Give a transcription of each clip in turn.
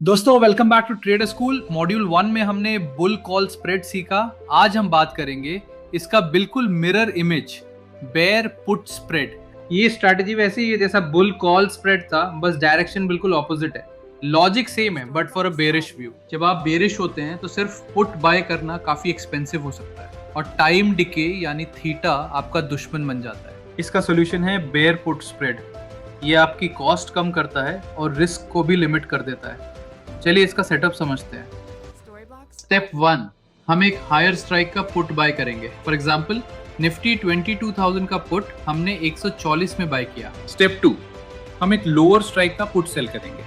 दोस्तों welcome back to trader school. Module 1 में हमने बुल कॉल स्प्रेड सीखा। आज हम बात करेंगे इसका बिल्कुल mirror image, bear put spread. ये स्ट्रैटेजी वैसे ही है जैसा बुल कॉल स्प्रेड था, बस डायरेक्शन बिल्कुल ऑपोजिट है। लॉजिक सेम है but for a bearish view. जब आप बेरिश होते हैं तो सिर्फ पुट बाय करना काफी एक्सपेंसिव हो सकता है और टाइम डिके यानी थीटा आपका दुश्मन बन जाता है। इसका सोल्यूशन है बेयर पुट स्प्रेड। ये आपकी कॉस्ट कम करता है और रिस्क को भी लिमिट कर देता है। चलिए इसका सेटअप समझते हैं। स्टेप 1, हम एक हायर स्ट्राइक का पुट बाय करेंगे। फॉर एग्जांपल निफ्टी 22,000 का पुट हमने 140 में बाय किया। स्टेप 2, हम एक लोअर स्ट्राइक का पुट सेल करेंगे।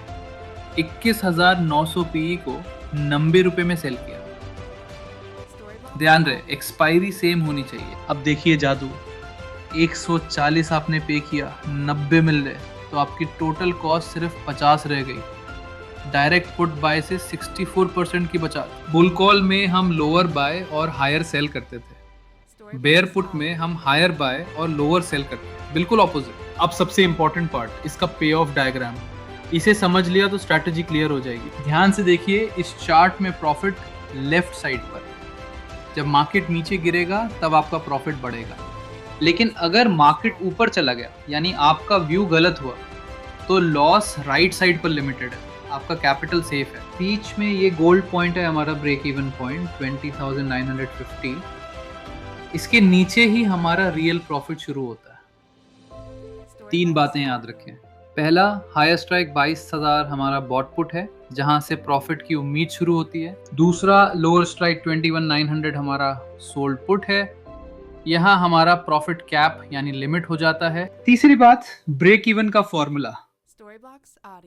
21,900 पीई को 90 रुपए में सेल किया। ध्यान रहे एक्सपायरी सेम होनी चाहिए। अब देखिए जादू, 140 आपने पे किया, 90 मिल रहे, तो आपकी टोटल कॉस्ट सिर्फ 50 रह गई। डायरेक्ट पुट बाय से 64% की बचत। बुल कॉल में हम लोअर बाय और हायर सेल करते थे, बेयर पुट में हम हायर बाय और लोअर सेल करते हैं, बिल्कुल ऑपोजिट। अब सबसे इंपॉर्टेंट पार्ट, इसका पे ऑफ डायग्राम। इसे समझ लिया तो स्ट्रैटेजी क्लियर हो जाएगी। ध्यान से देखिए, इस चार्ट में प्रॉफिट लेफ्ट साइड पर है। जब मार्केट नीचे गिरेगा तब आपका प्रॉफिट बढ़ेगा, लेकिन अगर मार्केट ऊपर चला गया यानी आपका व्यू गलत हुआ तो लॉस राइट साइड पर लिमिटेड है, आपका कैपिटल सेफ है। बीच में ये गोल्ड पॉइंट है हमारा ब्रेक इवन पॉइंट 20,950। इसके नीचे ही हमारा रियल प्रॉफिट शुरू होता है। 3 बातें याद रखें। पहला, हायर स्ट्राइक 22,000 हमारा बॉट पुट है जहां से प्रॉफिट की उम्मीद शुरू होती है। दूसरा, लोअर स्ट्राइक 21,900 हमारा सोल्ड पुट है, यहाँ हमारा प्रॉफिट कैप यानी लिमिट हो जाता है। तीसरी बात, ब्रेक इवन का फॉर्मूला।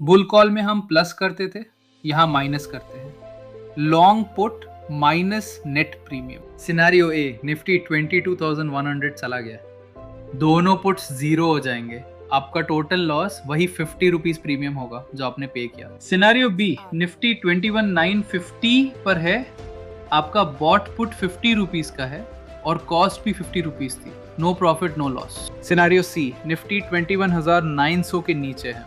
बुल कॉल में हम प्लस करते थे, यहाँ माइनस करते हैं। Long put minus net premium. Scenario A, Nifty 22,100 चला गया, दोनों पुट्स 0 हो जाएंगे, आपका टोटल लॉस वही 50 रुपीज प्रीमियम होगा जो आपने पे किया। सिनेरियो बी, निफ्टी 21,950 पर है, आपका बॉट पुट 50 रुपीज का है और कॉस्ट भी 50 रुपीज थी, no profit no loss. Scenario C, Nifty 21,900 के नीचे है,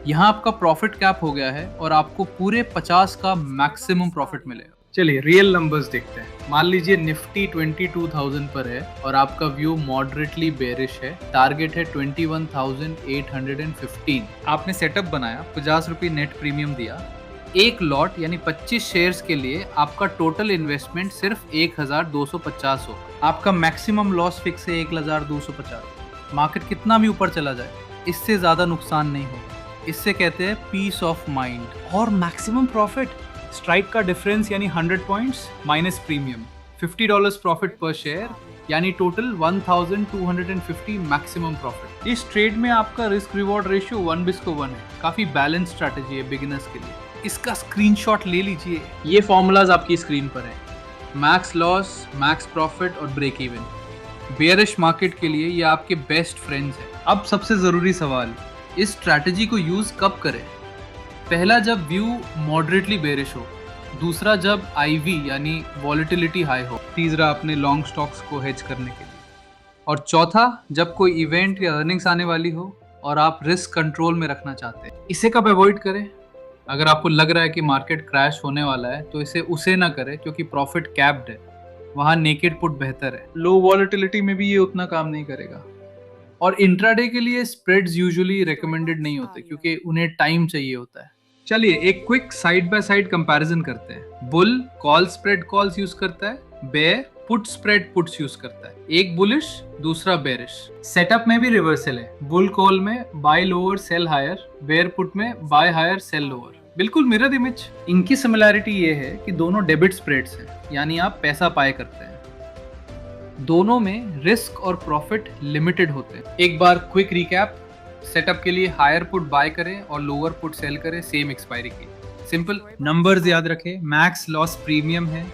यहाँ आपका प्रॉफिट कैप हो गया है और आपको पूरे 50 का मैक्सिमम प्रॉफिट मिलेगा। चलिए रियल नंबर्स देखते हैं। मान लीजिए निफ्टी 22,000 पर है और आपका व्यू मॉडरेटली बेरिश है, टारगेट है 21,815। आपने सेटअप बनाया, 50 रुपये नेट प्रीमियम दिया, एक लॉट यानी 25 शेयर्स के लिए आपका टोटल इन्वेस्टमेंट सिर्फ 1,250 हो। आपका मैक्सिमम लॉस फिक्स है 1,250। मार्केट कितना भी ऊपर चला जाए इससे ज्यादा नुकसान नहीं होगा, इससे कहते हैं पीस ऑफ माइंड। और मैक्सिमम प्रॉफिट, स्ट्राइक का डिफरेंस यानी 100 पॉइंट्स माइनस प्रीमियम, $50 प्रॉफिट पर शेयर यानी टोटल 1,250 मैक्सिमम प्रॉफिट। इस ट्रेड में आपका रिस्क रिवॉर्ड रेशियो 1:1 है, काफी बैलेंस स्ट्रैटेजी है बिगिनर्स के लिए। इसका स्क्रीनशॉट ले लीजिए, ये फॉर्मूलाज आपकी स्क्रीन पर है। मैक्स लॉस, मैक्स प्रॉफिट और ब्रेक इवन। बेयरिश मार्केट के लिए ये आपके बेस्ट फ्रेंड्स हैं। अब सबसे जरूरी सवाल, इस स्ट्रैटेजी को यूज कब करें? पहला, जब व्यू मॉडरेटली बेरिश हो। दूसरा, जब आईवी यानी वॉलेटिलिटी हाई हो। तीसरा, अपने लॉन्ग स्टॉक्स को हेज करने के लिए। और चौथा, जब कोई इवेंट या अर्निंग्स आने वाली हो और आप रिस्क कंट्रोल में रखना चाहते हैं। इसे कब अवॉइड करें? अगर आपको लग रहा है कि मार्केट क्रैश होने वाला है तो इसे उसे ना करें, क्योंकि प्रॉफिट कैप्ड है, वहां नेकेड पुट बेहतर है। लो वॉलेटिलिटी में भी ये उतना काम नहीं करेगा। और इंट्राडे के लिए स्प्रेड्स यूजुअली रिकमेंडेड नहीं होते क्योंकि उन्हें टाइम चाहिए होता है। चलिए एक quick side by side comparison करते हैं। Bull call spread calls use करता है, bear put spread puts use करता है। एक बुलिश, दूसरा बेरिश। सेटअप में भी रिवर्सल है, बुल कॉल में buy lower sell higher, bear put में बाय हायर सेल लोअर, बिल्कुल मिरर इमेज। इनकी सिमिलैरिटी ये है कि दोनों डेबिट स्प्रेड्स हैं, यानी आप पैसा पाए करते हैं। दोनों में रिस्क और प्रॉफिट लिमिटेड होते हैं। एक बार क्विक रिकैप, सेटअप के लिए हायर पुट बाय करें और लोअर पुट सेल करें सेम एक्सपायरी की। सिंपल नंबर्स याद रखें, मैक्स लॉस प्रीमियम है,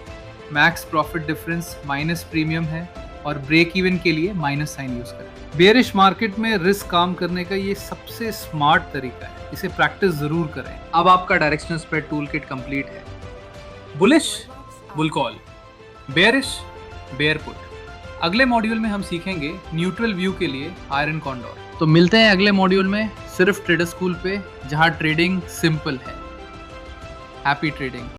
max profit difference minus premium है और ब्रेक इवन के लिए माइनस साइन यूज करें। बेयरिश मार्केट में रिस्क काम करने का ये सबसे स्मार्ट तरीका है, इसे प्रैक्टिस जरूर करें। अब आपका directional spread tool kit complete है। Bullish bull call, bearish bear put. अगले मॉड्यूल में हम सीखेंगे न्यूट्रल व्यू के लिए हायर एंड कॉन्डोर। तो मिलते हैं अगले मॉड्यूल में, सिर्फ ट्रेडर स्कूल पे, जहां ट्रेडिंग सिंपल है। Happy trading.